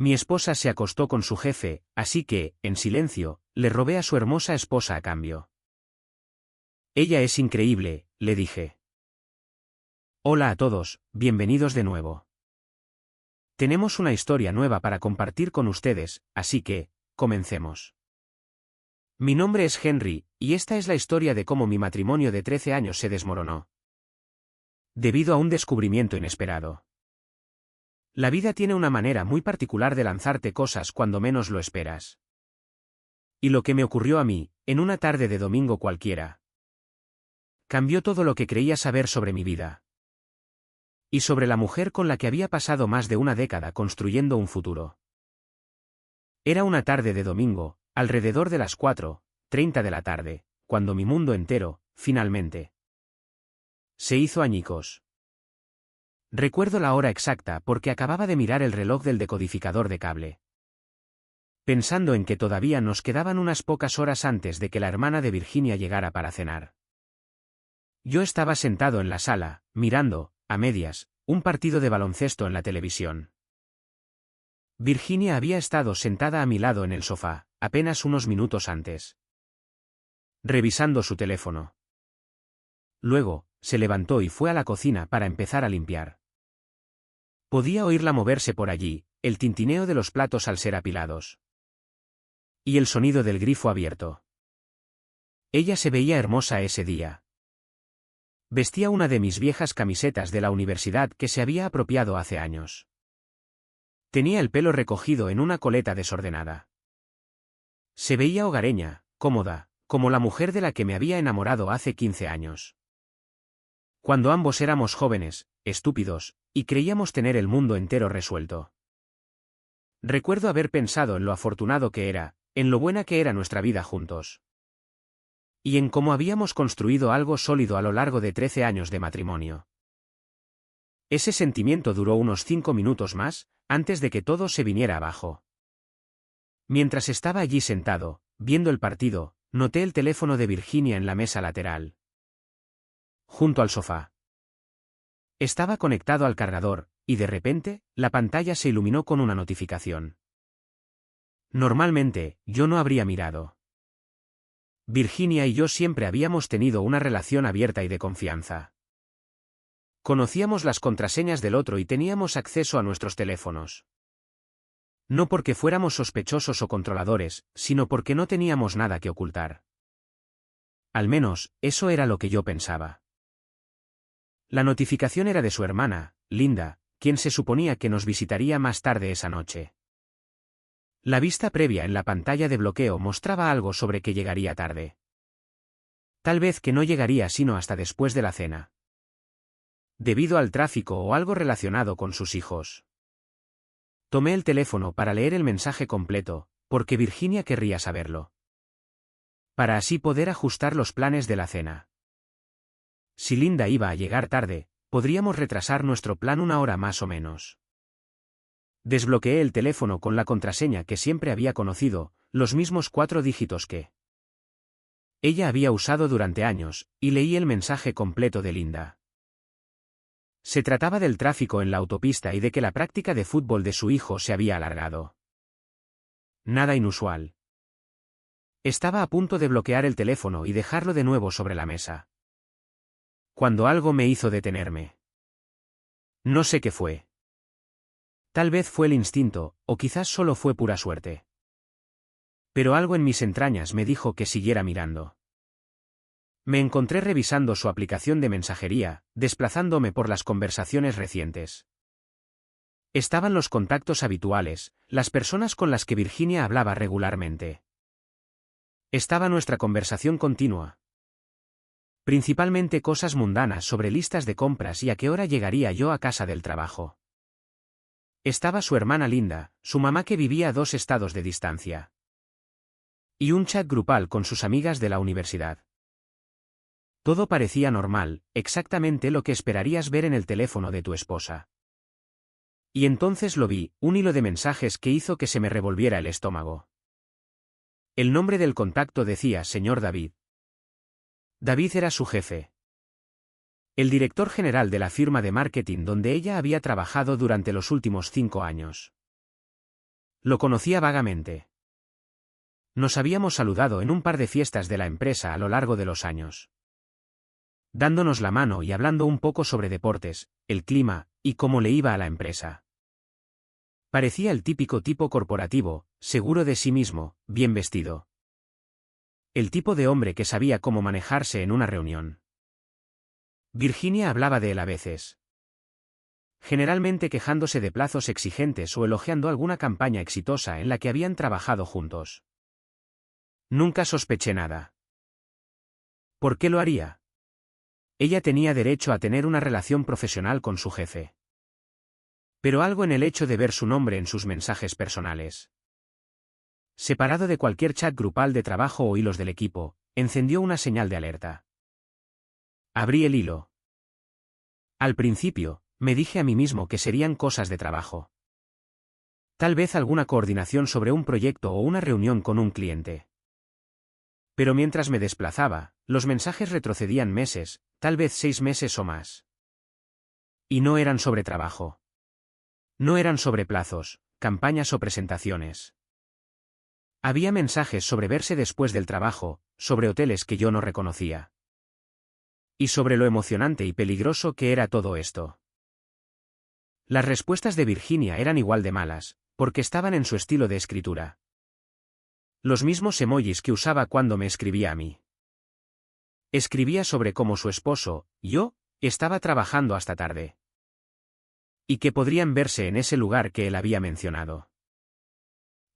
Mi esposa se acostó con su jefe, así que, en silencio, le robé a su hermosa esposa a cambio. Ella es increíble, le dije. Hola a todos, bienvenidos de nuevo. Tenemos una historia nueva para compartir con ustedes, así que, comencemos. Mi nombre es Henry, y esta es la historia de cómo mi matrimonio de 13 años se desmoronó. Debido a un descubrimiento inesperado. La vida tiene una manera muy particular de lanzarte cosas cuando menos lo esperas. Y lo que me ocurrió a mí, en una tarde de domingo cualquiera, cambió todo lo que creía saber sobre mi vida. Y sobre la mujer con la que había pasado más de una década construyendo un futuro. Era una tarde de domingo, alrededor de las 4:30 de la tarde, cuando mi mundo entero, finalmente, se hizo añicos. Recuerdo la hora exacta porque acababa de mirar el reloj del decodificador de cable. Pensando en que todavía nos quedaban unas pocas horas antes de que la hermana de Virginia llegara para cenar. Yo estaba sentado en la sala, mirando, a medias, un partido de baloncesto en la televisión. Virginia había estado sentada a mi lado en el sofá, apenas unos minutos antes, revisando su teléfono. Luego, se levantó y fue a la cocina para empezar a limpiar. Podía oírla moverse por allí, el tintineo de los platos al ser apilados. Y el sonido del grifo abierto. Ella se veía hermosa ese día. Vestía una de mis viejas camisetas de la universidad que se había apropiado hace años. Tenía el pelo recogido en una coleta desordenada. Se veía hogareña, cómoda, como la mujer de la que me había enamorado hace 15 años. Cuando ambos éramos jóvenes, estúpidos, y creíamos tener el mundo entero resuelto. Recuerdo haber pensado en lo afortunado que era, en lo buena que era nuestra vida juntos. Y en cómo habíamos construido algo sólido a lo largo de 13 años de matrimonio. Ese sentimiento duró unos 5 minutos más, antes de que todo se viniera abajo. Mientras estaba allí sentado, viendo el partido, noté el teléfono de Virginia en la mesa lateral, junto al sofá. Estaba conectado al cargador, y de repente, la pantalla se iluminó con una notificación. Normalmente, yo no habría mirado. Virginia y yo siempre habíamos tenido una relación abierta y de confianza. Conocíamos las contraseñas del otro y teníamos acceso a nuestros teléfonos. No porque fuéramos sospechosos o controladores, sino porque no teníamos nada que ocultar. Al menos, eso era lo que yo pensaba. La notificación era de su hermana, Linda, quien se suponía que nos visitaría más tarde esa noche. La vista previa en la pantalla de bloqueo mostraba algo sobre que llegaría tarde. Tal vez que no llegaría sino hasta después de la cena. Debido al tráfico o algo relacionado con sus hijos. Tomé el teléfono para leer el mensaje completo, porque Virginia querría saberlo. Para así poder ajustar los planes de la cena. Si Linda iba a llegar tarde, podríamos retrasar nuestro plan una hora más o menos. Desbloqueé el teléfono con la contraseña que siempre había conocido, los mismos 4 dígitos que ella había usado durante años, y leí el mensaje completo de Linda. Se trataba del tráfico en la autopista y de que la práctica de fútbol de su hijo se había alargado. Nada inusual. Estaba a punto de bloquear el teléfono y dejarlo de nuevo sobre la mesa, cuando algo me hizo detenerme. No sé qué fue. Tal vez fue el instinto, o quizás solo fue pura suerte. Pero algo en mis entrañas me dijo que siguiera mirando. Me encontré revisando su aplicación de mensajería, desplazándome por las conversaciones recientes. Estaban los contactos habituales, las personas con las que Virginia hablaba regularmente. Estaba nuestra conversación continua. Principalmente cosas mundanas sobre listas de compras y a qué hora llegaría yo a casa del trabajo. Estaba su hermana Linda, su mamá que vivía a 2 estados de distancia. Y un chat grupal con sus amigas de la universidad. Todo parecía normal, exactamente lo que esperarías ver en el teléfono de tu esposa. Y entonces lo vi, un hilo de mensajes que hizo que se me revolviera el estómago. El nombre del contacto decía Señor David. David era su jefe. El director general de la firma de marketing donde ella había trabajado durante los últimos 5 años. Lo conocía vagamente. Nos habíamos saludado en un par de fiestas de la empresa a lo largo de los años, dándonos la mano y hablando un poco sobre deportes, el clima, y cómo le iba a la empresa. Parecía el típico tipo corporativo, seguro de sí mismo, bien vestido. El tipo de hombre que sabía cómo manejarse en una reunión. Virginia hablaba de él a veces, generalmente quejándose de plazos exigentes o elogiando alguna campaña exitosa en la que habían trabajado juntos. Nunca sospeché nada. ¿Por qué lo haría? Ella tenía derecho a tener una relación profesional con su jefe. Pero algo en el hecho de ver su nombre en sus mensajes personales, separado de cualquier chat grupal de trabajo o hilos del equipo, encendió una señal de alerta. Abrí el hilo. Al principio, me dije a mí mismo que serían cosas de trabajo. Tal vez alguna coordinación sobre un proyecto o una reunión con un cliente. Pero mientras me desplazaba, los mensajes retrocedían meses, tal vez 6 meses o más. Y no eran sobre trabajo. No eran sobre plazos, campañas o presentaciones. Había mensajes sobre verse después del trabajo, sobre hoteles que yo no reconocía. Y sobre lo emocionante y peligroso que era todo esto. Las respuestas de Virginia eran igual de malas, porque estaban en su estilo de escritura. Los mismos emojis que usaba cuando me escribía a mí. Escribía sobre cómo su esposo, yo, estaba trabajando hasta tarde. Y que podrían verse en ese lugar que él había mencionado.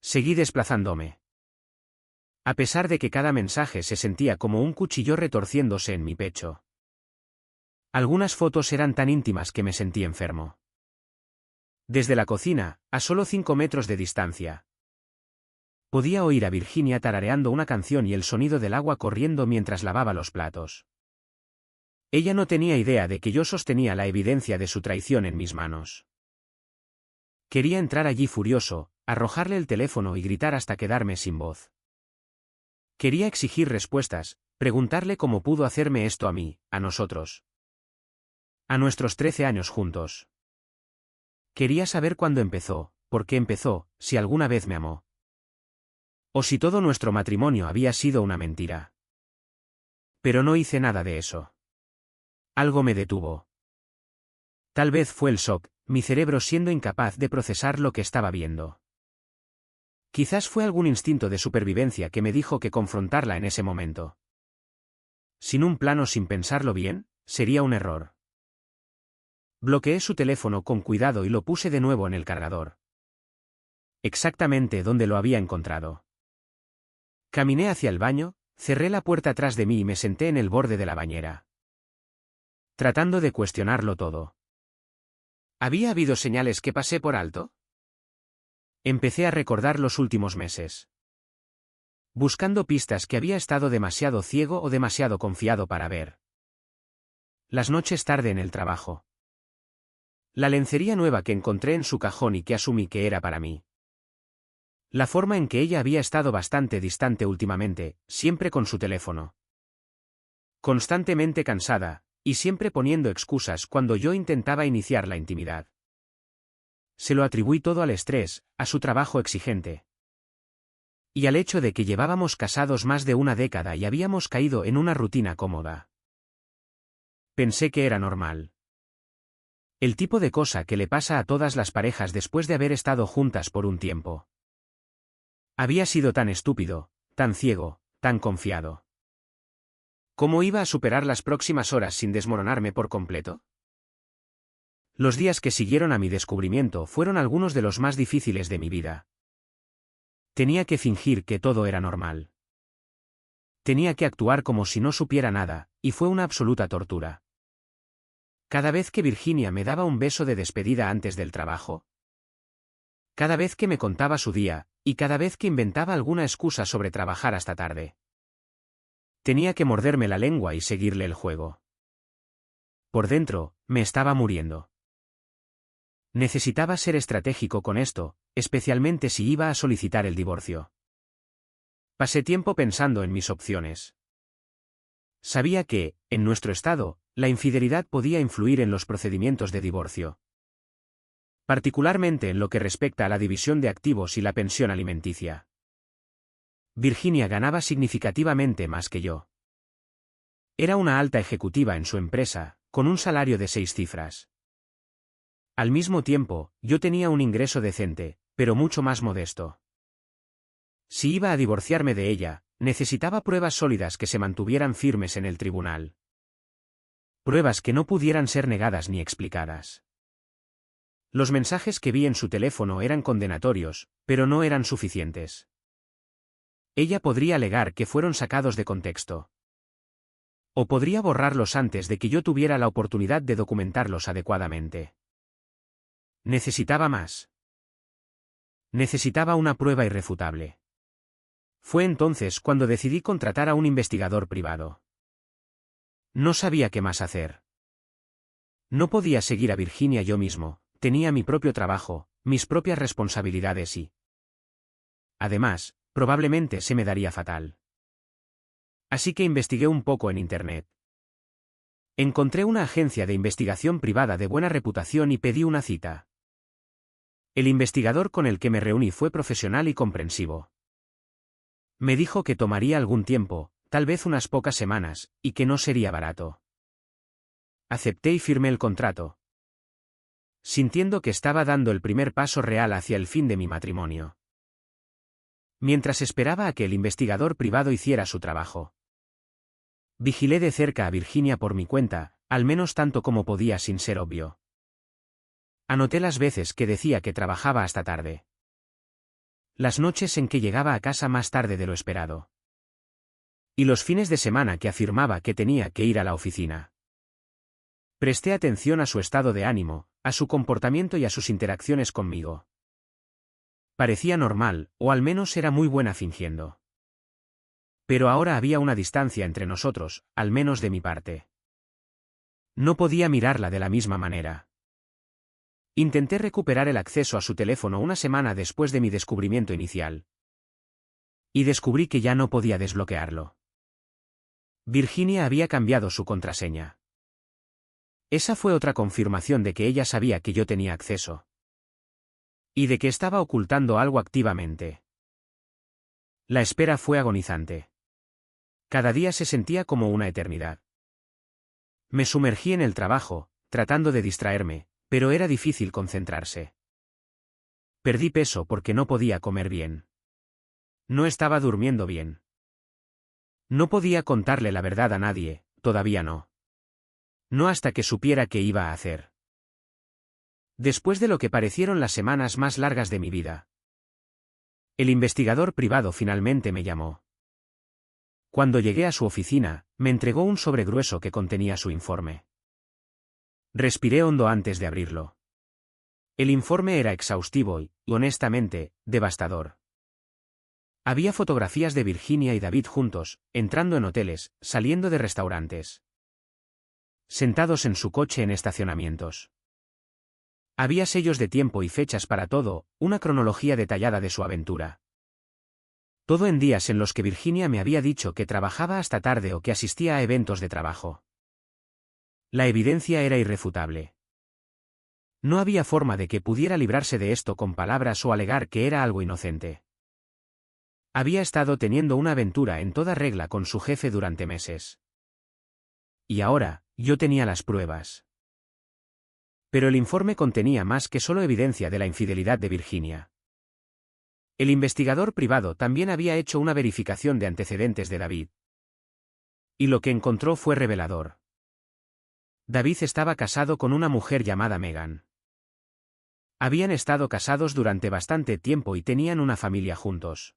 Seguí desplazándome. A pesar de que cada mensaje se sentía como un cuchillo retorciéndose en mi pecho. Algunas fotos eran tan íntimas que me sentí enfermo. Desde la cocina, a solo 5 metros de distancia. Podía oír a Virginia tarareando una canción y el sonido del agua corriendo mientras lavaba los platos. Ella no tenía idea de que yo sostenía la evidencia de su traición en mis manos. Quería entrar allí furioso, arrojarle el teléfono y gritar hasta quedarme sin voz. Quería exigir respuestas, preguntarle cómo pudo hacerme esto a mí, a nosotros. A nuestros 13 años juntos. Quería saber cuándo empezó, por qué empezó, si alguna vez me amó. O si todo nuestro matrimonio había sido una mentira. Pero no hice nada de eso. Algo me detuvo. Tal vez fue el shock, mi cerebro siendo incapaz de procesar lo que estaba viendo. Quizás fue algún instinto de supervivencia que me dijo que confrontarla en ese momento, sin un plano, sin pensarlo bien, sería un error. Bloqueé su teléfono con cuidado y lo puse de nuevo en el cargador. Exactamente donde lo había encontrado. Caminé hacia el baño, cerré la puerta tras de mí y me senté en el borde de la bañera, tratando de cuestionarlo todo. ¿Había habido señales que pasé por alto? Empecé a recordar los últimos meses, buscando pistas que había estado demasiado ciego o demasiado confiado para ver. Las noches tarde en el trabajo. La lencería nueva que encontré en su cajón y que asumí que era para mí. La forma en que ella había estado bastante distante últimamente, siempre con su teléfono. Constantemente cansada, y siempre poniendo excusas cuando yo intentaba iniciar la intimidad. Se lo atribuí todo al estrés, a su trabajo exigente. Y al hecho de que llevábamos casados más de una década y habíamos caído en una rutina cómoda. Pensé que era normal. El tipo de cosa que le pasa a todas las parejas después de haber estado juntas por un tiempo. Había sido tan estúpido, tan ciego, tan confiado. ¿Cómo iba a superar las próximas horas sin desmoronarme por completo? Los días que siguieron a mi descubrimiento fueron algunos de los más difíciles de mi vida. Tenía que fingir que todo era normal. Tenía que actuar como si no supiera nada, y fue una absoluta tortura. Cada vez que Virginia me daba un beso de despedida antes del trabajo. Cada vez que me contaba su día, y cada vez que inventaba alguna excusa sobre trabajar hasta tarde. Tenía que morderme la lengua y seguirle el juego. Por dentro, me estaba muriendo. Necesitaba ser estratégico con esto, especialmente si iba a solicitar el divorcio. Pasé tiempo pensando en mis opciones. Sabía que, en nuestro estado, la infidelidad podía influir en los procedimientos de divorcio. particularmente en lo que respecta a la división de activos y la pensión alimenticia. Virginia ganaba significativamente más que yo. Era una alta ejecutiva en su empresa, con un salario de 6 cifras. Al mismo tiempo, yo tenía un ingreso decente, pero mucho más modesto. Si iba a divorciarme de ella, necesitaba pruebas sólidas que se mantuvieran firmes en el tribunal. Pruebas que no pudieran ser negadas ni explicadas. Los mensajes que vi en su teléfono eran condenatorios, pero no eran suficientes. Ella podría alegar que fueron sacados de contexto. O podría borrarlos antes de que yo tuviera la oportunidad de documentarlos adecuadamente. Necesitaba más. Necesitaba una prueba irrefutable. Fue entonces cuando decidí contratar a un investigador privado. No sabía qué más hacer. No podía seguir a Virginia yo mismo, tenía mi propio trabajo, mis propias responsabilidades y... Además, probablemente se me daría fatal. Así que investigué un poco en Internet. Encontré una agencia de investigación privada de buena reputación y pedí una cita. El investigador con el que me reuní fue profesional y comprensivo. Me dijo que tomaría algún tiempo, tal vez unas pocas semanas, y que no sería barato. Acepté y firmé el contrato, sintiendo que estaba dando el primer paso real hacia el fin de mi matrimonio. Mientras esperaba a que el investigador privado hiciera su trabajo, vigilé de cerca a Virginia por mi cuenta, al menos tanto como podía sin ser obvio. Anoté las veces que decía que trabajaba hasta tarde. Las noches en que llegaba a casa más tarde de lo esperado. Y los fines de semana que afirmaba que tenía que ir a la oficina. Presté atención a su estado de ánimo, a su comportamiento y a sus interacciones conmigo. Parecía normal, o al menos era muy buena fingiendo. Pero ahora había una distancia entre nosotros, al menos de mi parte. No podía mirarla de la misma manera. Intenté recuperar el acceso a su teléfono una semana después de mi descubrimiento inicial. Y descubrí que ya no podía desbloquearlo. Virginia había cambiado su contraseña. Esa fue otra confirmación de que ella sabía que yo tenía acceso. Y de que estaba ocultando algo activamente. La espera fue agonizante. Cada día se sentía como una eternidad. Me sumergí en el trabajo, tratando de distraerme, pero era difícil concentrarse. Perdí peso porque no podía comer bien. No estaba durmiendo bien. No podía contarle la verdad a nadie, todavía no. No hasta que supiera qué iba a hacer. Después de lo que parecieron las semanas más largas de mi vida. El investigador privado finalmente me llamó. Cuando llegué a su oficina, me entregó un sobre grueso que contenía su informe. Respiré hondo antes de abrirlo. El informe era exhaustivo y, honestamente, devastador. Había fotografías de Virginia y David juntos, entrando en hoteles, saliendo de restaurantes. Sentados en su coche en estacionamientos. Había sellos de tiempo y fechas para todo, una cronología detallada de su aventura. Todo en días en los que Virginia me había dicho que trabajaba hasta tarde o que asistía a eventos de trabajo. La evidencia era irrefutable. No había forma de que pudiera librarse de esto con palabras o alegar que era algo inocente. Había estado teniendo una aventura en toda regla con su jefe durante meses. Y ahora, yo tenía las pruebas. Pero el informe contenía más que solo evidencia de la infidelidad de Virginia. El investigador privado también había hecho una verificación de antecedentes de David. Y lo que encontró fue revelador. David estaba casado con una mujer llamada Megan. Habían estado casados durante bastante tiempo y tenían una familia juntos.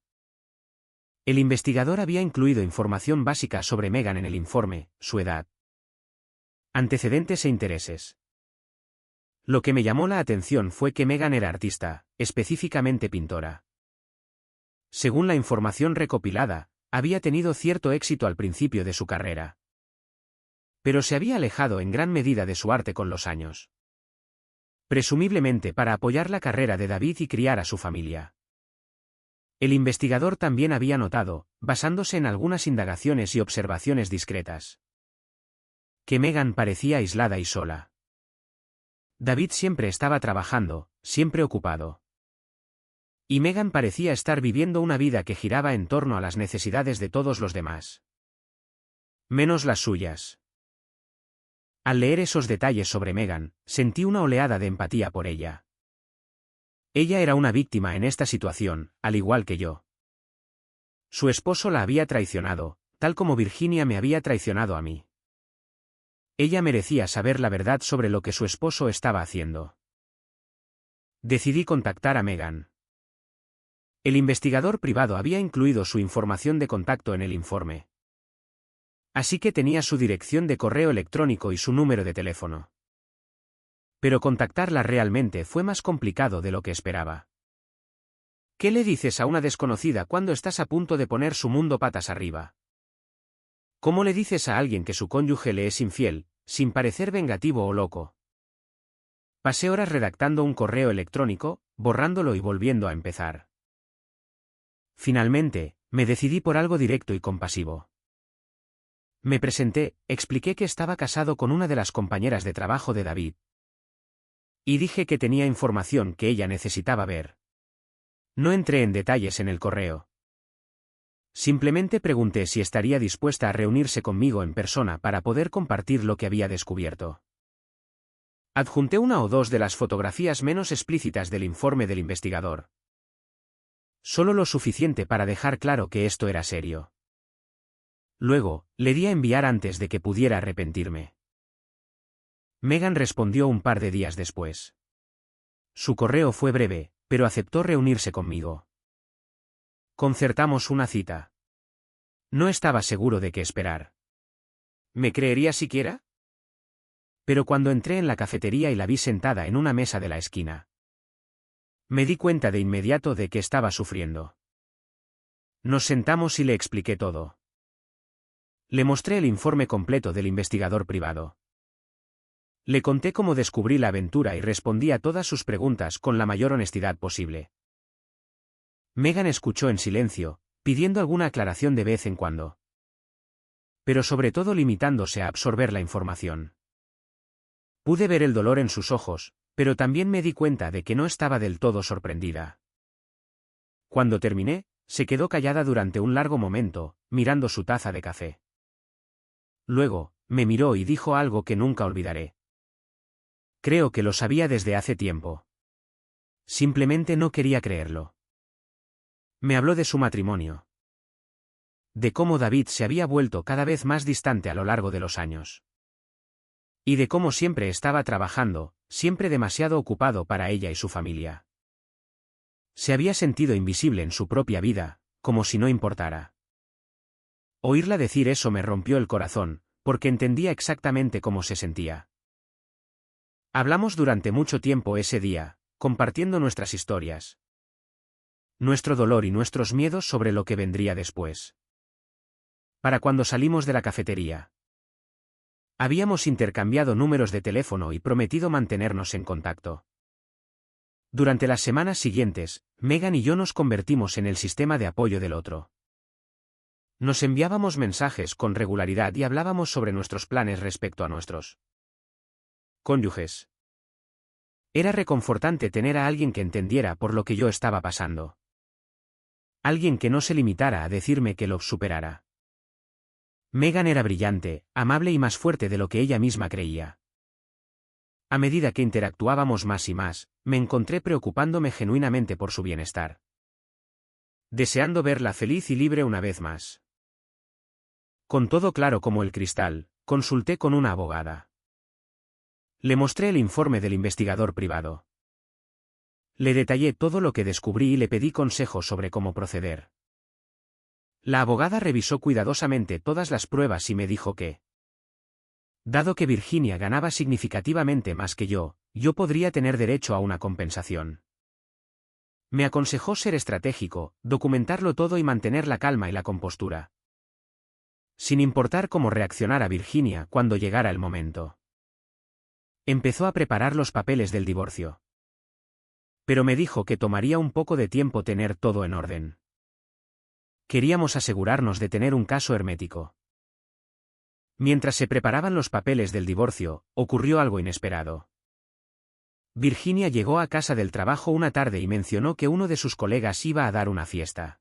El investigador había incluido información básica sobre Megan en el informe, su edad, antecedentes e intereses. Lo que me llamó la atención fue que Megan era artista, específicamente pintora. Según la información recopilada, había tenido cierto éxito al principio de su carrera. Pero se había alejado en gran medida de su arte con los años. Presumiblemente para apoyar la carrera de David y criar a su familia. El investigador también había notado, basándose en algunas indagaciones y observaciones discretas, que Megan parecía aislada y sola. David siempre estaba trabajando, siempre ocupado. Y Megan parecía estar viviendo una vida que giraba en torno a las necesidades de todos los demás. Menos las suyas. Al leer esos detalles sobre Megan, sentí una oleada de empatía por ella. Ella era una víctima en esta situación, al igual que yo. Su esposo la había traicionado, tal como Virginia me había traicionado a mí. Ella merecía saber la verdad sobre lo que su esposo estaba haciendo. Decidí contactar a Megan. El investigador privado había incluido su información de contacto en el informe. Así que tenía su dirección de correo electrónico y su número de teléfono. Pero contactarla realmente fue más complicado de lo que esperaba. ¿Qué le dices a una desconocida cuando estás a punto de poner su mundo patas arriba? ¿Cómo le dices a alguien que su cónyuge le es infiel, sin parecer vengativo o loco? Pasé horas redactando un correo electrónico, borrándolo y volviendo a empezar. Finalmente, me decidí por algo directo y compasivo. Me presenté, expliqué que estaba casado con una de las compañeras de trabajo de David. Y dije que tenía información que ella necesitaba ver. No entré en detalles en el correo. Simplemente pregunté si estaría dispuesta a reunirse conmigo en persona para poder compartir lo que había descubierto. Adjunté una o dos de las fotografías menos explícitas del informe del investigador. Solo lo suficiente para dejar claro que esto era serio. Luego, le di a enviar antes de que pudiera arrepentirme. Megan respondió un par de días después. Su correo fue breve, pero aceptó reunirse conmigo. Concertamos una cita. No estaba seguro de qué esperar. ¿Me creería siquiera? Pero cuando entré en la cafetería y la vi sentada en una mesa de la esquina, me di cuenta de inmediato de que estaba sufriendo. Nos sentamos y le expliqué todo. Le mostré el informe completo del investigador privado. Le conté cómo descubrí la aventura y respondí a todas sus preguntas con la mayor honestidad posible. Megan escuchó en silencio, pidiendo alguna aclaración de vez en cuando. Pero sobre todo limitándose a absorber la información. Pude ver el dolor en sus ojos, pero también me di cuenta de que no estaba del todo sorprendida. Cuando terminé, se quedó callada durante un largo momento, mirando su taza de café. Luego, me miró y dijo algo que nunca olvidaré. Creo que lo sabía desde hace tiempo. Simplemente no quería creerlo. Me habló de su matrimonio. De cómo David se había vuelto cada vez más distante a lo largo de los años. Y de cómo siempre estaba trabajando, siempre demasiado ocupado para ella y su familia. Se había sentido invisible en su propia vida, como si no importara. Oírla decir eso me rompió el corazón, porque entendía exactamente cómo se sentía. Hablamos durante mucho tiempo ese día, compartiendo nuestras historias. Nuestro dolor y nuestros miedos sobre lo que vendría después. Para cuando salimos de la cafetería. Habíamos intercambiado números de teléfono y prometido mantenernos en contacto. Durante las semanas siguientes, Megan y yo nos convertimos en el sistema de apoyo del otro. Nos enviábamos mensajes con regularidad y hablábamos sobre nuestros planes respecto a nuestros cónyuges. Era reconfortante tener a alguien que entendiera por lo que yo estaba pasando. Alguien que no se limitara a decirme que lo superara. Megan era brillante, amable y más fuerte de lo que ella misma creía. A medida que interactuábamos más y más, me encontré preocupándome genuinamente por su bienestar. Deseando verla feliz y libre una vez más. Con todo claro como el cristal, consulté con una abogada. Le mostré el informe del investigador privado. Le detallé todo lo que descubrí y le pedí consejo sobre cómo proceder. La abogada revisó cuidadosamente todas las pruebas y me dijo que, dado que Virginia ganaba significativamente más que yo podría tener derecho a una compensación. Me aconsejó ser estratégico, documentarlo todo y mantener la calma y la compostura. Sin importar cómo reaccionara Virginia cuando llegara el momento. Empezó a preparar los papeles del divorcio. Pero me dijo que tomaría un poco de tiempo tener todo en orden. Queríamos asegurarnos de tener un caso hermético. Mientras se preparaban los papeles del divorcio, ocurrió algo inesperado. Virginia llegó a casa del trabajo una tarde y mencionó que uno de sus colegas iba a dar una fiesta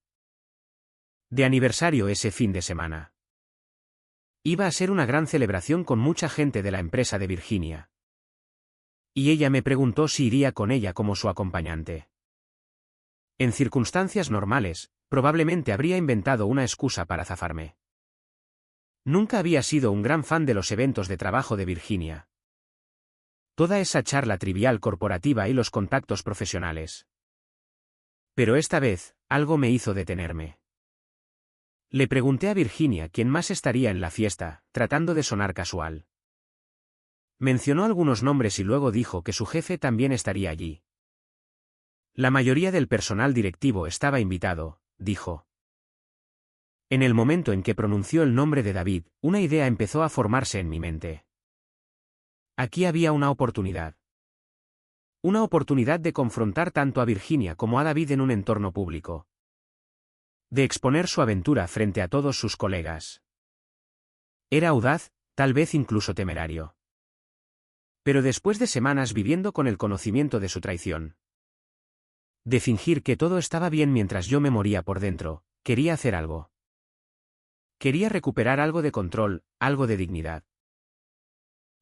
de aniversario ese fin de semana. Iba a ser una gran celebración con mucha gente de la empresa de Virginia. Y ella me preguntó si iría con ella como su acompañante. En circunstancias normales, probablemente habría inventado una excusa para zafarme. Nunca había sido un gran fan de los eventos de trabajo de Virginia. Toda esa charla trivial corporativa y los contactos profesionales. Pero esta vez, algo me hizo detenerme. Le pregunté a Virginia quién más estaría en la fiesta, tratando de sonar casual. Mencionó algunos nombres y luego dijo que su jefe también estaría allí. La mayoría del personal directivo estaba invitado, dijo. En el momento en que pronunció el nombre de David, una idea empezó a formarse en mi mente. Aquí había una oportunidad. Una oportunidad de confrontar tanto a Virginia como a David en un entorno público. De exponer su aventura frente a todos sus colegas. Era audaz, tal vez incluso temerario. Pero después de semanas viviendo con el conocimiento de su traición. De fingir que todo estaba bien mientras yo me moría por dentro, quería hacer algo. Quería recuperar algo de control, algo de dignidad.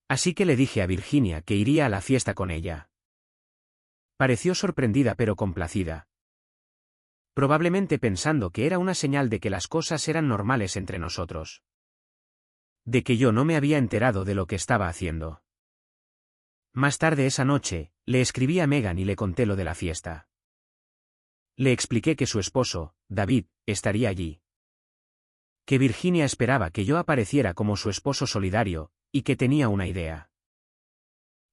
Así que le dije a Virginia que iría a la fiesta con ella. Pareció sorprendida pero complacida. Probablemente pensando que era una señal de que las cosas eran normales entre nosotros. De que yo no me había enterado de lo que estaba haciendo. Más tarde esa noche, le escribí a Megan y le conté lo de la fiesta. Le expliqué que su esposo, David, estaría allí. Que Virginia esperaba que yo apareciera como su esposo solidario, y que tenía una idea.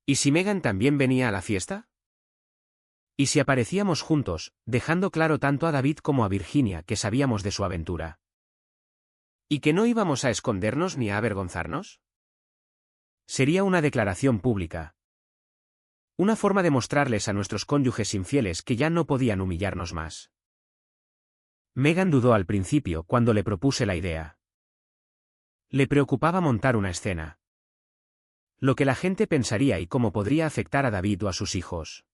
¿Y si Megan también venía a la fiesta? ¿Y si aparecíamos juntos, dejando claro tanto a David como a Virginia que sabíamos de su aventura? ¿Y que no íbamos a escondernos ni a avergonzarnos? Sería una declaración pública. Una forma de mostrarles a nuestros cónyuges infieles que ya no podían humillarnos más. Megan dudó al principio cuando le propuse la idea. Le preocupaba montar una escena. Lo que la gente pensaría y cómo podría afectar a David o a sus hijos.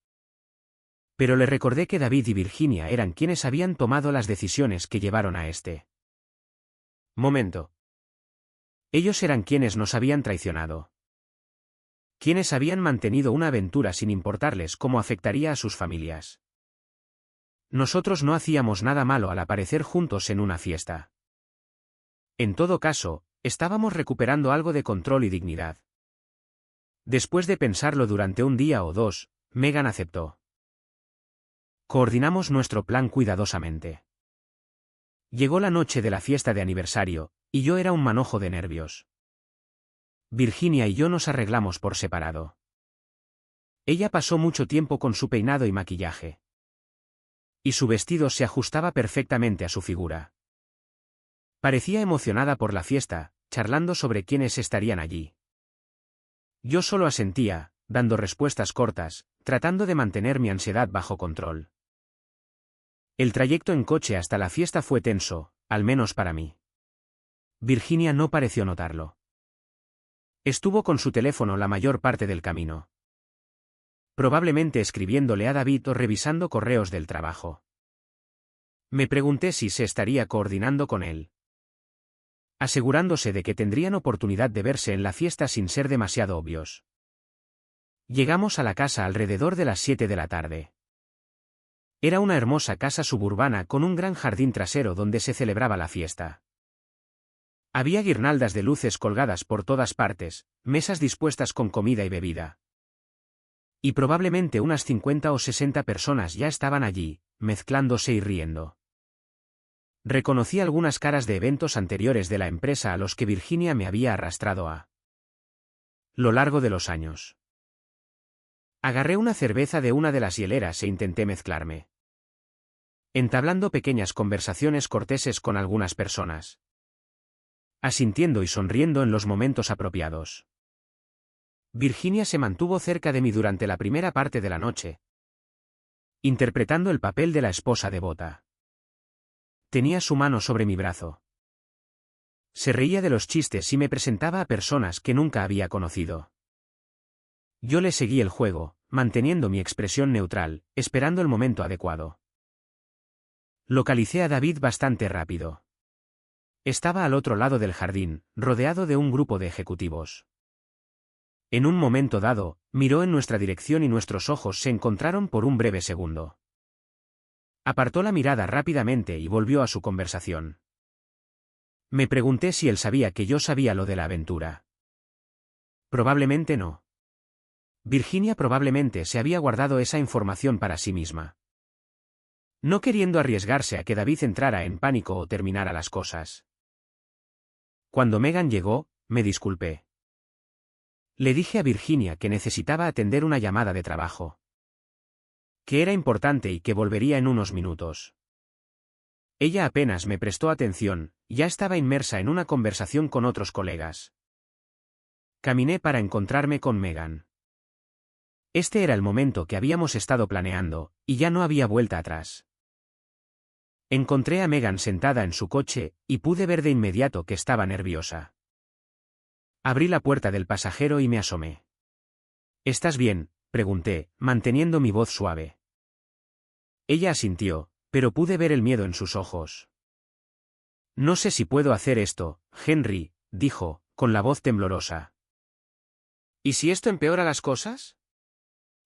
Pero le recordé que David y Virginia eran quienes habían tomado las decisiones que llevaron a este momento. Ellos eran quienes nos habían traicionado. Quienes habían mantenido una aventura sin importarles cómo afectaría a sus familias. Nosotros no hacíamos nada malo al aparecer juntos en una fiesta. En todo caso, estábamos recuperando algo de control y dignidad. Después de pensarlo durante un día o dos, Megan aceptó. Coordinamos nuestro plan cuidadosamente. Llegó la noche de la fiesta de aniversario, y yo era un manojo de nervios. Virginia y yo nos arreglamos por separado. Ella pasó mucho tiempo con su peinado y maquillaje. Y su vestido se ajustaba perfectamente a su figura. Parecía emocionada por la fiesta, charlando sobre quiénes estarían allí. Yo solo asentía, dando respuestas cortas, tratando de mantener mi ansiedad bajo control. El trayecto en coche hasta la fiesta fue tenso, al menos para mí. Virginia no pareció notarlo. Estuvo con su teléfono la mayor parte del camino. Probablemente escribiéndole a David o revisando correos del trabajo. Me pregunté si se estaría coordinando con él. Asegurándose de que tendrían oportunidad de verse en la fiesta sin ser demasiado obvios. Llegamos a la casa alrededor de las 7 de la tarde. Era una hermosa casa suburbana con un gran jardín trasero donde se celebraba la fiesta. Había guirnaldas de luces colgadas por todas partes, mesas dispuestas con comida y bebida. Y probablemente unas 50 o 60 personas ya estaban allí, mezclándose y riendo. Reconocí algunas caras de eventos anteriores de la empresa a los que Virginia me había arrastrado a lo largo de los años. Agarré una cerveza de una de las hieleras e intenté mezclarme. Entablando pequeñas conversaciones corteses con algunas personas. Asintiendo y sonriendo en los momentos apropiados. Virginia se mantuvo cerca de mí durante la primera parte de la noche, interpretando el papel de la esposa devota. Tenía su mano sobre mi brazo. Se reía de los chistes y me presentaba a personas que nunca había conocido. Yo le seguí el juego, manteniendo mi expresión neutral, esperando el momento adecuado. Localicé a David bastante rápido. Estaba al otro lado del jardín, rodeado de un grupo de ejecutivos. En un momento dado, miró en nuestra dirección y nuestros ojos se encontraron por un breve segundo. Apartó la mirada rápidamente y volvió a su conversación. Me pregunté si él sabía que yo sabía lo de la aventura. Probablemente no. Virginia probablemente se había guardado esa información para sí misma. No queriendo arriesgarse a que David entrara en pánico o terminara las cosas. Cuando Megan llegó, me disculpé. Le dije a Virginia que necesitaba atender una llamada de trabajo. Que era importante y que volvería en unos minutos. Ella apenas me prestó atención, ya estaba inmersa en una conversación con otros colegas. Caminé para encontrarme con Megan. Este era el momento que habíamos estado planeando, y ya no había vuelta atrás. Encontré a Megan sentada en su coche, y pude ver de inmediato que estaba nerviosa. Abrí la puerta del pasajero y me asomé. ¿Estás bien?, pregunté, manteniendo mi voz suave. Ella asintió, pero pude ver el miedo en sus ojos. No sé si puedo hacer esto, Henry, dijo, con la voz temblorosa. ¿Y si esto empeora las cosas?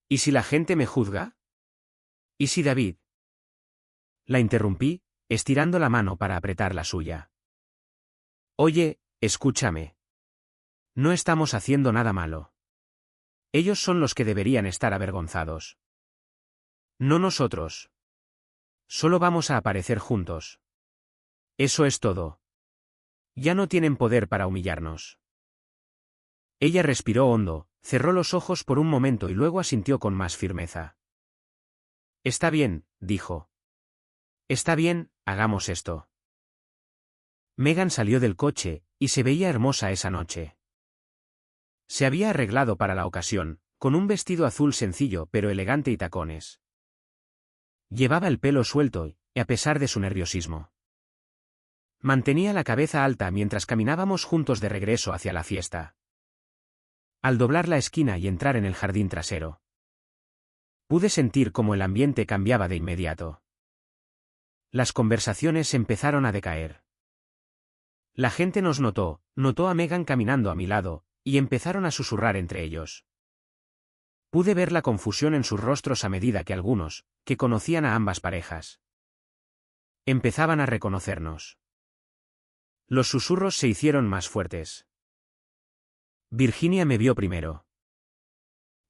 ¿Y si la gente me juzga? ¿Y si David? La interrumpí, estirando la mano para apretar la suya. Oye, escúchame. No estamos haciendo nada malo. Ellos son los que deberían estar avergonzados. No nosotros. Solo vamos a aparecer juntos. Eso es todo. Ya no tienen poder para humillarnos. Ella respiró hondo, cerró los ojos por un momento y luego asintió con más firmeza. Está bien, dijo. Está bien, hagamos esto. Megan salió del coche, y se veía hermosa esa noche. Se había arreglado para la ocasión, con un vestido azul sencillo pero elegante y tacones. Llevaba el pelo suelto, y a pesar de su nerviosismo. Mantenía la cabeza alta mientras caminábamos juntos de regreso hacia la fiesta. Al doblar la esquina y entrar en el jardín trasero, pude sentir cómo el ambiente cambiaba de inmediato. Las conversaciones empezaron a decaer. La gente nos notó a Megan caminando a mi lado, y empezaron a susurrar entre ellos. Pude ver la confusión en sus rostros a medida que algunos, que conocían a ambas parejas, empezaban a reconocernos. Los susurros se hicieron más fuertes. Virginia me vio primero.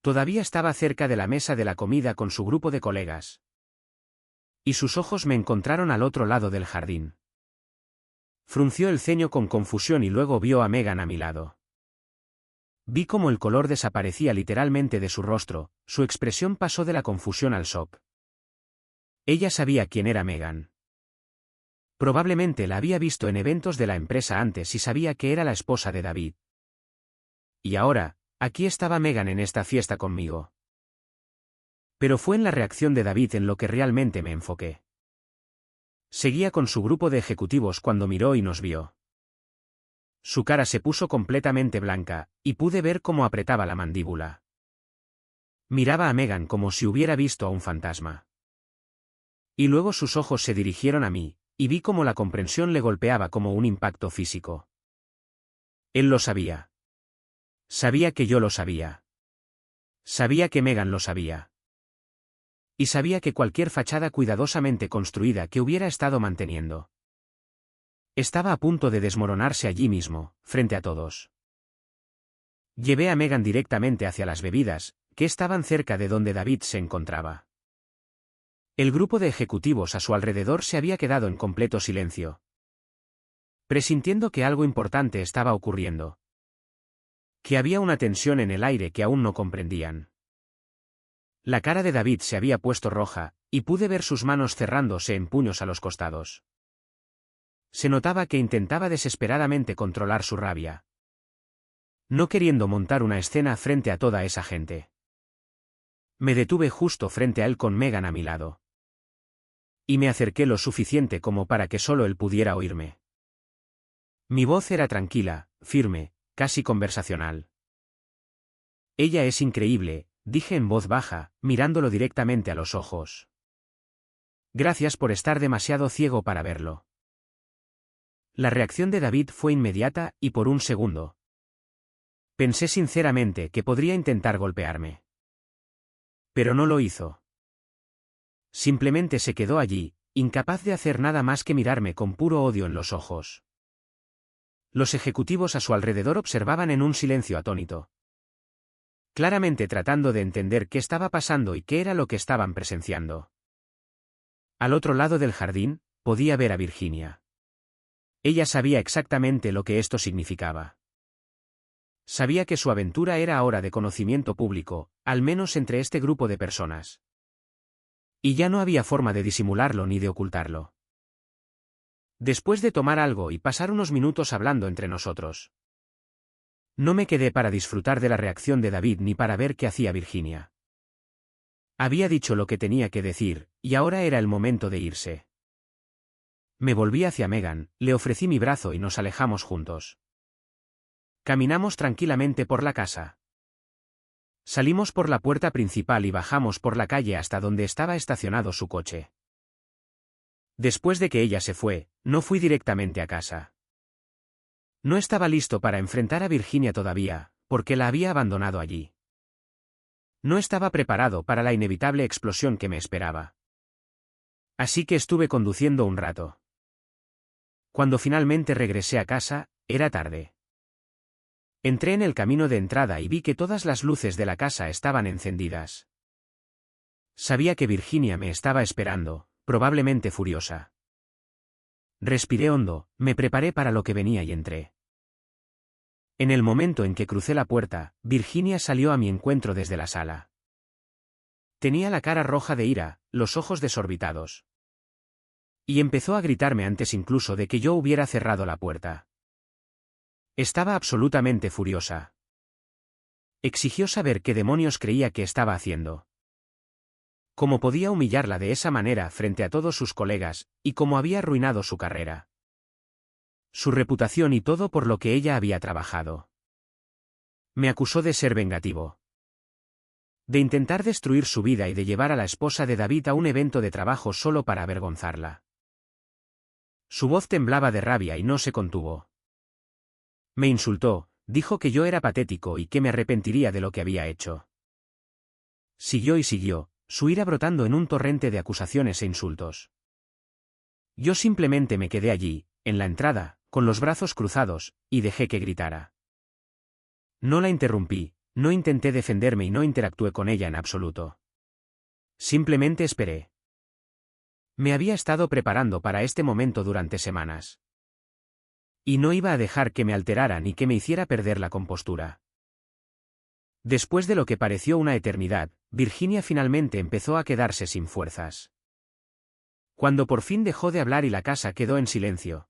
Todavía estaba cerca de la mesa de la comida con su grupo de colegas. Y sus ojos me encontraron al otro lado del jardín. Frunció el ceño con confusión y luego vio a Megan a mi lado. Vi cómo el color desaparecía literalmente de su rostro, su expresión pasó de la confusión al shock. Ella sabía quién era Megan. Probablemente la había visto en eventos de la empresa antes y sabía que era la esposa de David. Y ahora, aquí estaba Megan en esta fiesta conmigo. Pero fue en la reacción de David en lo que realmente me enfoqué. Seguía con su grupo de ejecutivos cuando miró y nos vio. Su cara se puso completamente blanca, y pude ver cómo apretaba la mandíbula. Miraba a Megan como si hubiera visto a un fantasma. Y luego sus ojos se dirigieron a mí, y vi cómo la comprensión le golpeaba como un impacto físico. Él lo sabía. Sabía que yo lo sabía. Sabía que Megan lo sabía. Y sabía que cualquier fachada cuidadosamente construida que hubiera estado manteniendo estaba a punto de desmoronarse allí mismo, frente a todos. Llevé a Megan directamente hacia las bebidas, que estaban cerca de donde David se encontraba. El grupo de ejecutivos a su alrededor se había quedado en completo silencio, presintiendo que algo importante estaba ocurriendo. Que había una tensión en el aire que aún no comprendían. La cara de David se había puesto roja, y pude ver sus manos cerrándose en puños a los costados. Se notaba que intentaba desesperadamente controlar su rabia, no queriendo montar una escena frente a toda esa gente. Me detuve justo frente a él con Megan a mi lado. Y me acerqué lo suficiente como para que solo él pudiera oírme. Mi voz era tranquila, firme, casi conversacional. Ella es increíble, dije en voz baja, mirándolo directamente a los ojos. Gracias por estar demasiado ciego para verlo. La reacción de David fue inmediata y por un segundo. Pensé sinceramente que podría intentar golpearme. Pero no lo hizo. Simplemente se quedó allí, incapaz de hacer nada más que mirarme con puro odio en los ojos. Los ejecutivos a su alrededor observaban en un silencio atónito, claramente tratando de entender qué estaba pasando y qué era lo que estaban presenciando. Al otro lado del jardín, podía ver a Virginia. Ella sabía exactamente lo que esto significaba. Sabía que su aventura era ahora de conocimiento público, al menos entre este grupo de personas. Y ya no había forma de disimularlo ni de ocultarlo. Después de tomar algo y pasar unos minutos hablando entre nosotros, no me quedé para disfrutar de la reacción de David ni para ver qué hacía Virginia. Había dicho lo que tenía que decir, y ahora era el momento de irse. Me volví hacia Megan, le ofrecí mi brazo y nos alejamos juntos. Caminamos tranquilamente por la casa. Salimos por la puerta principal y bajamos por la calle hasta donde estaba estacionado su coche. Después de que ella se fue, no fui directamente a casa. No estaba listo para enfrentar a Virginia todavía, porque la había abandonado allí. No estaba preparado para la inevitable explosión que me esperaba. Así que estuve conduciendo un rato. Cuando finalmente regresé a casa, era tarde. Entré en el camino de entrada y vi que todas las luces de la casa estaban encendidas. Sabía que Virginia me estaba esperando, probablemente furiosa. Respiré hondo, me preparé para lo que venía y entré. En el momento en que crucé la puerta, Virginia salió a mi encuentro desde la sala. Tenía la cara roja de ira, los ojos desorbitados. Y empezó a gritarme antes incluso de que yo hubiera cerrado la puerta. Estaba absolutamente furiosa. Exigió saber qué demonios creía que estaba haciendo. Cómo podía humillarla de esa manera frente a todos sus colegas, y cómo había arruinado su carrera. Su reputación y todo por lo que ella había trabajado. Me acusó de ser vengativo. De intentar destruir su vida y de llevar a la esposa de David a un evento de trabajo solo para avergonzarla. Su voz temblaba de rabia y no se contuvo. Me insultó, dijo que yo era patético y que me arrepentiría de lo que había hecho. Siguió y siguió, su ira brotando en un torrente de acusaciones e insultos. Yo simplemente me quedé allí, en la entrada, con los brazos cruzados, y dejé que gritara. No la interrumpí, no intenté defenderme y no interactué con ella en absoluto. Simplemente esperé. Me había estado preparando para este momento durante semanas. Y no iba a dejar que me alterara ni que me hiciera perder la compostura. Después de lo que pareció una eternidad, Virginia finalmente empezó a quedarse sin fuerzas. Cuando por fin dejó de hablar y la casa quedó en silencio.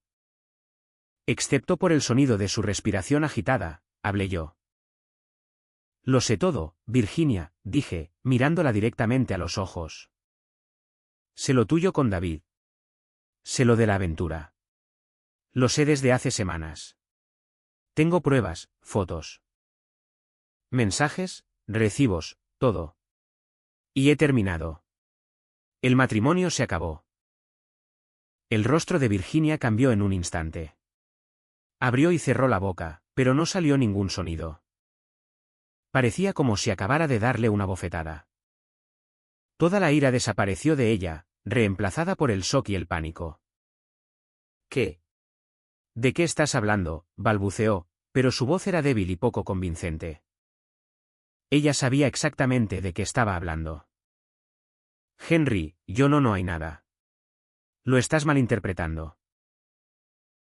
Excepto por el sonido de su respiración agitada, hablé yo. Lo sé todo, Virginia, dije, mirándola directamente a los ojos. Sé lo tuyo con David. Sé lo de la aventura. Lo sé desde hace semanas. Tengo pruebas, fotos. Mensajes, recibos, todo. Y he terminado. El matrimonio se acabó. El rostro de Virginia cambió en un instante. Abrió y cerró la boca, pero no salió ningún sonido. Parecía como si acabara de darle una bofetada. Toda la ira desapareció de ella, reemplazada por el shock y el pánico. ¿Qué? ¿De qué estás hablando?, balbuceó, pero su voz era débil y poco convincente. Ella sabía exactamente de qué estaba hablando. Henry, no hay nada. Lo estás malinterpretando.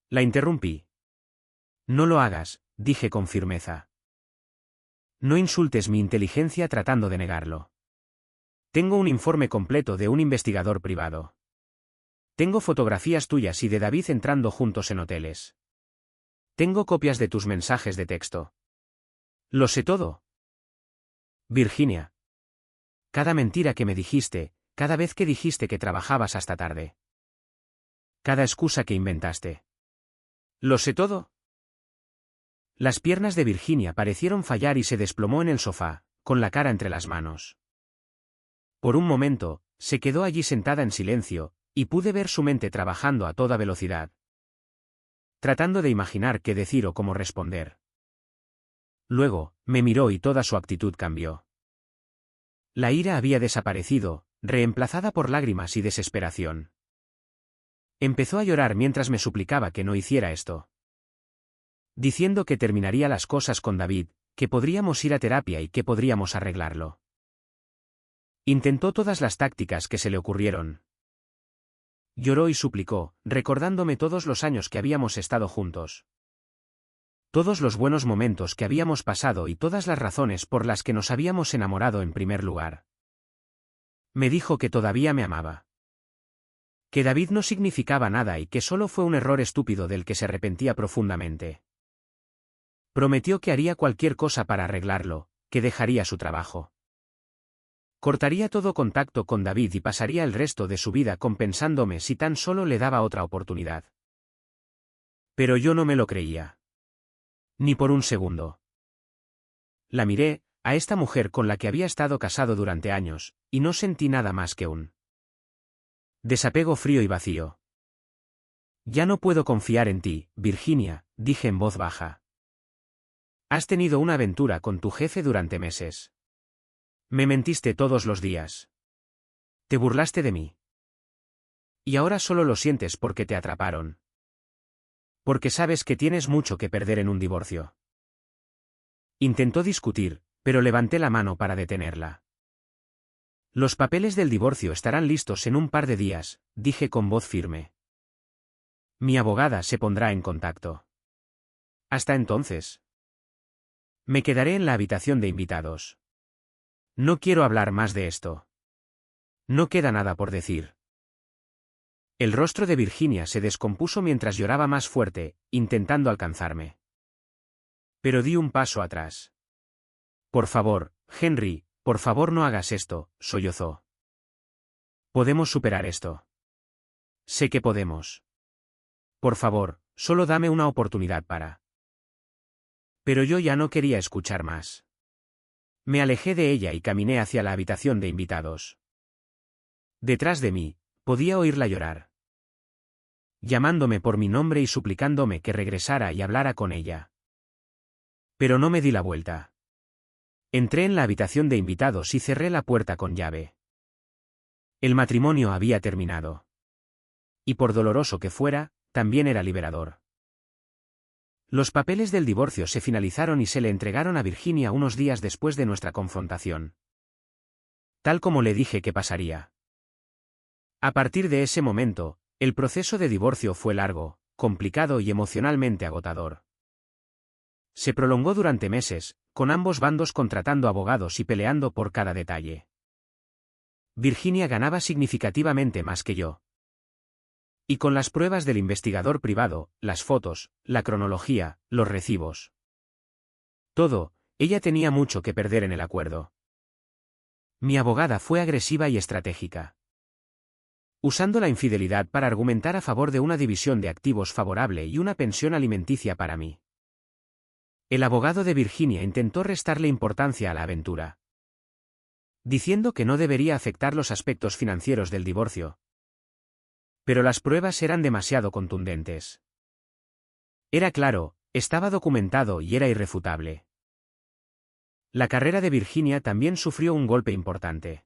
La interrumpí. No lo hagas, dije con firmeza. No insultes mi inteligencia tratando de negarlo. Tengo un informe completo de un investigador privado. Tengo fotografías tuyas y de David entrando juntos en hoteles. Tengo copias de tus mensajes de texto. Lo sé todo. Virginia. Cada mentira que me dijiste, cada vez que dijiste que trabajabas hasta tarde. Cada excusa que inventaste. ¿Lo sé todo? Las piernas de Virginia parecieron fallar y se desplomó en el sofá, con la cara entre las manos. Por un momento, se quedó allí sentada en silencio, y pude ver su mente trabajando a toda velocidad, tratando de imaginar qué decir o cómo responder. Luego, me miró y toda su actitud cambió. La ira había desaparecido, reemplazada por lágrimas y desesperación. Empezó a llorar mientras me suplicaba que no hiciera esto, diciendo que terminaría las cosas con David, que podríamos ir a terapia y que podríamos arreglarlo. Intentó todas las tácticas que se le ocurrieron. Lloró y suplicó, recordándome todos los años que habíamos estado juntos. Todos los buenos momentos que habíamos pasado y todas las razones por las que nos habíamos enamorado en primer lugar. Me dijo que todavía me amaba. Que David no significaba nada y que solo fue un error estúpido del que se arrepentía profundamente. Prometió que haría cualquier cosa para arreglarlo, que dejaría su trabajo. Cortaría todo contacto con David y pasaría el resto de su vida compensándome si tan solo le daba otra oportunidad. Pero yo no me lo creía. Ni por un segundo. La miré, a esta mujer con la que había estado casado durante años, y no sentí nada más que un desapego frío y vacío. Ya no puedo confiar en ti, Virginia, dije en voz baja. Has tenido una aventura con tu jefe durante meses. Me mentiste todos los días. Te burlaste de mí. Y ahora solo lo sientes porque te atraparon. Porque sabes que tienes mucho que perder en un divorcio. Intentó discutir, pero levanté la mano para detenerla. Los papeles del divorcio estarán listos en un par de días, dije con voz firme. Mi abogada se pondrá en contacto. Hasta entonces. Me quedaré en la habitación de invitados. No quiero hablar más de esto. No queda nada por decir. El rostro de Virginia se descompuso mientras lloraba más fuerte, intentando alcanzarme. Pero di un paso atrás. Por favor, Henry, por favor no hagas esto, sollozó. Podemos superar esto. Sé que podemos. Por favor, solo dame una oportunidad para. Pero yo ya no quería escuchar más. Me alejé de ella y caminé hacia la habitación de invitados. Detrás de mí, podía oírla llorar, llamándome por mi nombre y suplicándome que regresara y hablara con ella. Pero no me di la vuelta. Entré en la habitación de invitados y cerré la puerta con llave. El matrimonio había terminado. Y por doloroso que fuera, también era liberador. Los papeles del divorcio se finalizaron y se le entregaron a Virginia unos días después de nuestra confrontación. Tal como le dije que pasaría. A partir de ese momento, el proceso de divorcio fue largo, complicado y emocionalmente agotador. Se prolongó durante meses, con ambos bandos contratando abogados y peleando por cada detalle. Virginia ganaba significativamente más que yo. Y con las pruebas del investigador privado, las fotos, la cronología, los recibos. Todo, ella tenía mucho que perder en el acuerdo. Mi abogada fue agresiva y estratégica, usando la infidelidad para argumentar a favor de una división de activos favorable y una pensión alimenticia para mí. El abogado de Virginia intentó restarle importancia a la aventura, diciendo que no debería afectar los aspectos financieros del divorcio. Pero las pruebas eran demasiado contundentes. Era claro, estaba documentado y era irrefutable. La carrera de Virginia también sufrió un golpe importante.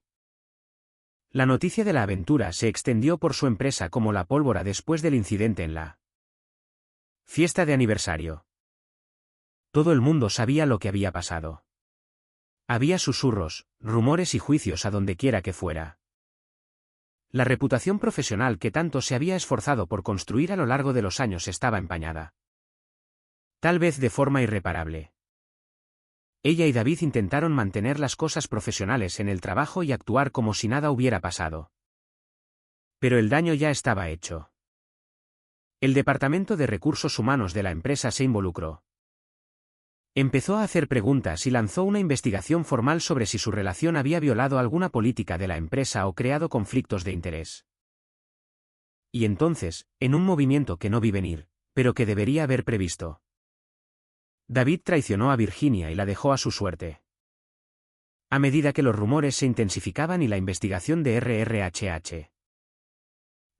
La noticia de la aventura se extendió por su empresa como la pólvora después del incidente en la fiesta de aniversario. Todo el mundo sabía lo que había pasado. Había susurros, rumores y juicios a donde quiera que fuera. La reputación profesional que tanto se había esforzado por construir a lo largo de los años estaba empañada. Tal vez de forma irreparable. Ella y David intentaron mantener las cosas profesionales en el trabajo y actuar como si nada hubiera pasado. Pero el daño ya estaba hecho. El Departamento de Recursos Humanos de la empresa se involucró. Empezó a hacer preguntas y lanzó una investigación formal sobre si su relación había violado alguna política de la empresa o creado conflictos de interés. Y entonces, en un movimiento que no vi venir, pero que debería haber previsto, David traicionó a Virginia y la dejó a su suerte. A medida que los rumores se intensificaban y la investigación de RRHH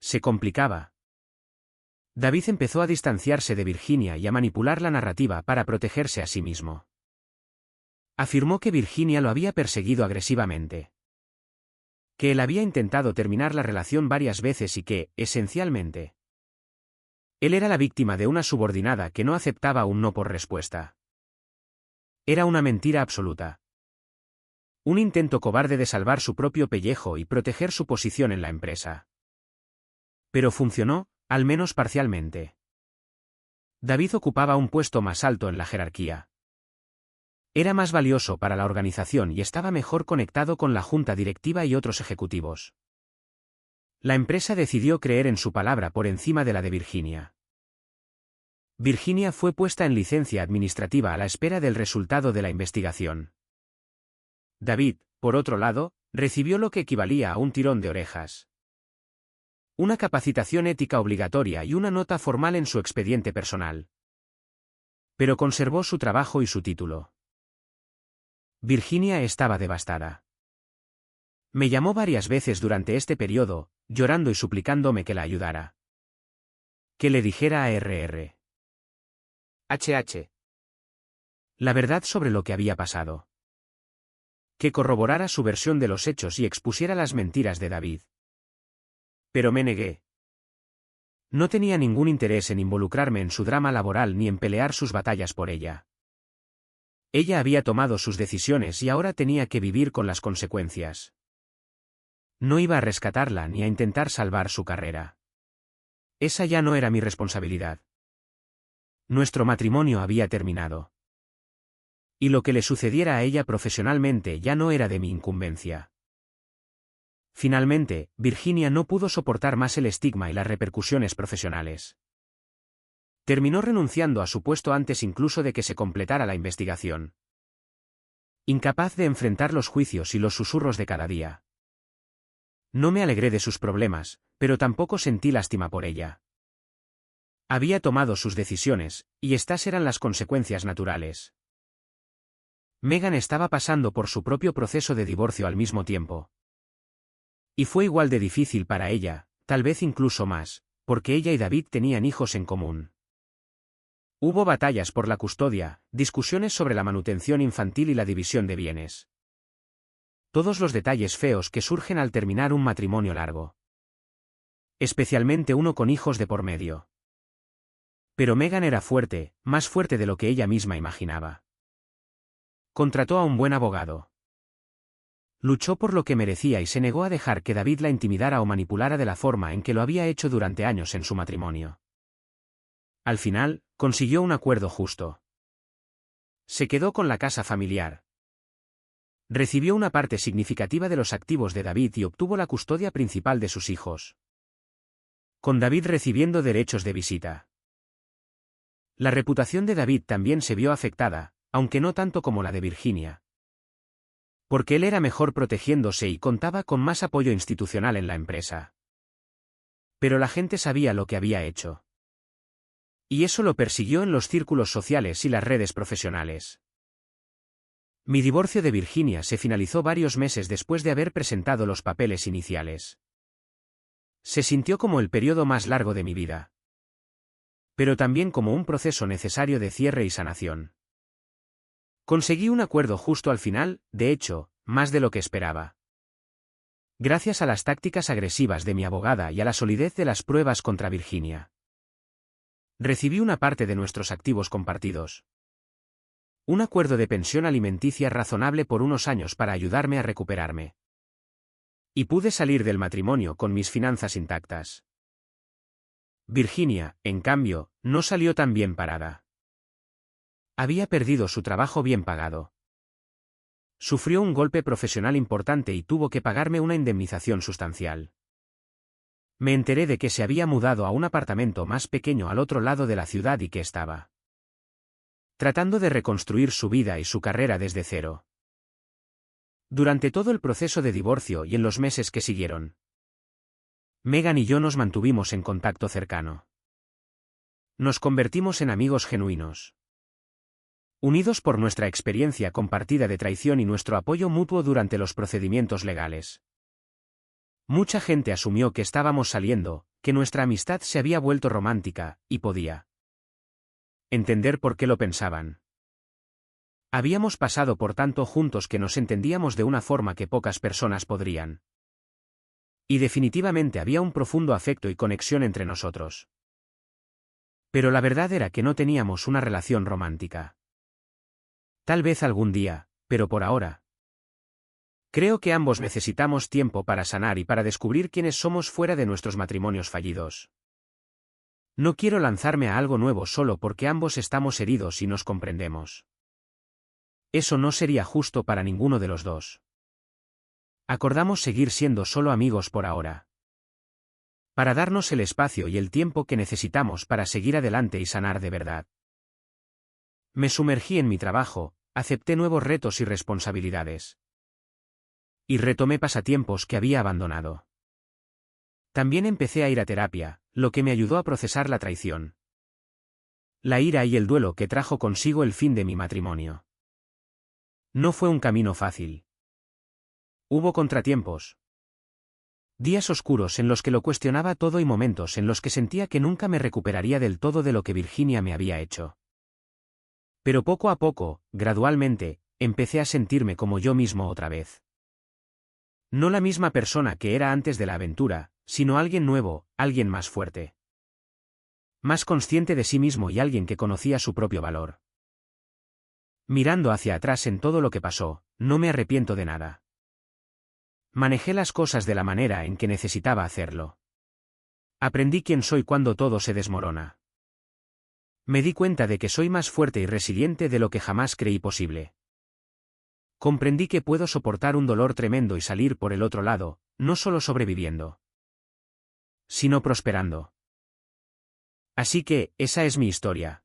se complicaba, David empezó a distanciarse de Virginia y a manipular la narrativa para protegerse a sí mismo. Afirmó que Virginia lo había perseguido agresivamente, que él había intentado terminar la relación varias veces y que, esencialmente, él era la víctima de una subordinada que no aceptaba un no por respuesta. Era una mentira absoluta. Un intento cobarde de salvar su propio pellejo y proteger su posición en la empresa. Pero funcionó, al menos parcialmente. David ocupaba un puesto más alto en la jerarquía. Era más valioso para la organización y estaba mejor conectado con la junta directiva y otros ejecutivos. La empresa decidió creer en su palabra por encima de la de Virginia. Virginia fue puesta en licencia administrativa a la espera del resultado de la investigación. David, por otro lado, recibió lo que equivalía a un tirón de orejas. Una capacitación ética obligatoria y una nota formal en su expediente personal. Pero conservó su trabajo y su título. Virginia estaba devastada. Me llamó varias veces durante este periodo, llorando y suplicándome que la ayudara. Que le dijera a RRHH la verdad sobre lo que había pasado. Que corroborara su versión de los hechos y expusiera las mentiras de David. Pero me negué. No tenía ningún interés en involucrarme en su drama laboral ni en pelear sus batallas por ella. Ella había tomado sus decisiones y ahora tenía que vivir con las consecuencias. No iba a rescatarla ni a intentar salvar su carrera. Esa ya no era mi responsabilidad. Nuestro matrimonio había terminado. Y lo que le sucediera a ella profesionalmente ya no era de mi incumbencia. Finalmente, Virginia no pudo soportar más el estigma y las repercusiones profesionales. Terminó renunciando a su puesto antes incluso de que se completara la investigación. Incapaz de enfrentar los juicios y los susurros de cada día. No me alegré de sus problemas, pero tampoco sentí lástima por ella. Había tomado sus decisiones, y estas eran las consecuencias naturales. Megan estaba pasando por su propio proceso de divorcio al mismo tiempo. Y fue igual de difícil para ella, tal vez incluso más, porque ella y David tenían hijos en común. Hubo batallas por la custodia, discusiones sobre la manutención infantil y la división de bienes. Todos los detalles feos que surgen al terminar un matrimonio largo. Especialmente uno con hijos de por medio. Pero Megan era fuerte, más fuerte de lo que ella misma imaginaba. Contrató a un buen abogado. Luchó por lo que merecía y se negó a dejar que David la intimidara o manipulara de la forma en que lo había hecho durante años en su matrimonio. Al final, consiguió un acuerdo justo. Se quedó con la casa familiar. Recibió una parte significativa de los activos de David y obtuvo la custodia principal de sus hijos. Con David recibiendo derechos de visita. La reputación de David también se vio afectada, aunque no tanto como la de Virginia. Porque él era mejor protegiéndose y contaba con más apoyo institucional en la empresa. Pero la gente sabía lo que había hecho. Y eso lo persiguió en los círculos sociales y las redes profesionales. Mi divorcio de Virginia se finalizó varios meses después de haber presentado los papeles iniciales. Se sintió como el periodo más largo de mi vida. Pero también como un proceso necesario de cierre y sanación. Conseguí un acuerdo justo al final, de hecho, más de lo que esperaba. Gracias a las tácticas agresivas de mi abogada y a la solidez de las pruebas contra Virginia. Recibí una parte de nuestros activos compartidos. Un acuerdo de pensión alimenticia razonable por unos años para ayudarme a recuperarme. Y pude salir del matrimonio con mis finanzas intactas. Virginia, en cambio, no salió tan bien parada. Había perdido su trabajo bien pagado. Sufrió un golpe profesional importante y tuvo que pagarme una indemnización sustancial. Me enteré de que se había mudado a un apartamento más pequeño al otro lado de la ciudad y que estaba tratando de reconstruir su vida y su carrera desde cero. Durante todo el proceso de divorcio y en los meses que siguieron, Megan y yo nos mantuvimos en contacto cercano. Nos convertimos en amigos genuinos. Unidos por nuestra experiencia compartida de traición y nuestro apoyo mutuo durante los procedimientos legales. Mucha gente asumió que estábamos saliendo, que nuestra amistad se había vuelto romántica, y podía entender por qué lo pensaban. Habíamos pasado por tanto juntos que nos entendíamos de una forma que pocas personas podrían. Y definitivamente había un profundo afecto y conexión entre nosotros. Pero la verdad era que no teníamos una relación romántica. Tal vez algún día, pero por ahora. Creo que ambos necesitamos tiempo para sanar y para descubrir quiénes somos fuera de nuestros matrimonios fallidos. No quiero lanzarme a algo nuevo solo porque ambos estamos heridos y nos comprendemos. Eso no sería justo para ninguno de los dos. Acordamos seguir siendo solo amigos por ahora. Para darnos el espacio y el tiempo que necesitamos para seguir adelante y sanar de verdad. Me sumergí en mi trabajo, acepté nuevos retos y responsabilidades. Y retomé pasatiempos que había abandonado. También empecé a ir a terapia, lo que me ayudó a procesar la traición. La ira y el duelo que trajo consigo el fin de mi matrimonio. No fue un camino fácil. Hubo contratiempos. Días oscuros en los que lo cuestionaba todo y momentos en los que sentía que nunca me recuperaría del todo de lo que Virginia me había hecho. Pero poco a poco, gradualmente, empecé a sentirme como yo mismo otra vez. No la misma persona que era antes de la aventura, sino alguien nuevo, alguien más fuerte. Más consciente de sí mismo y alguien que conocía su propio valor. Mirando hacia atrás en todo lo que pasó, no me arrepiento de nada. Manejé las cosas de la manera en que necesitaba hacerlo. Aprendí quién soy cuando todo se desmorona. Me di cuenta de que soy más fuerte y resiliente de lo que jamás creí posible. Comprendí que puedo soportar un dolor tremendo y salir por el otro lado, no solo sobreviviendo, sino prosperando. Así que, esa es mi historia.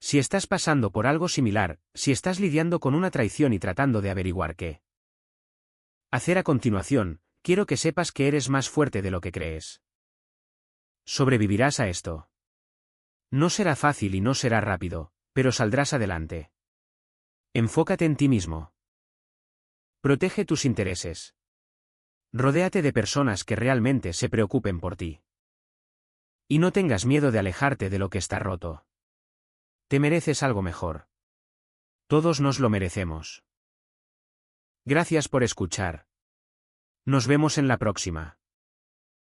Si estás pasando por algo similar, si estás lidiando con una traición y tratando de averiguar qué hacer a continuación, quiero que sepas que eres más fuerte de lo que crees. Sobrevivirás a esto. No será fácil y no será rápido, pero saldrás adelante. Enfócate en ti mismo. Protege tus intereses. Rodéate de personas que realmente se preocupen por ti. Y no tengas miedo de alejarte de lo que está roto. Te mereces algo mejor. Todos nos lo merecemos. Gracias por escuchar. Nos vemos en la próxima.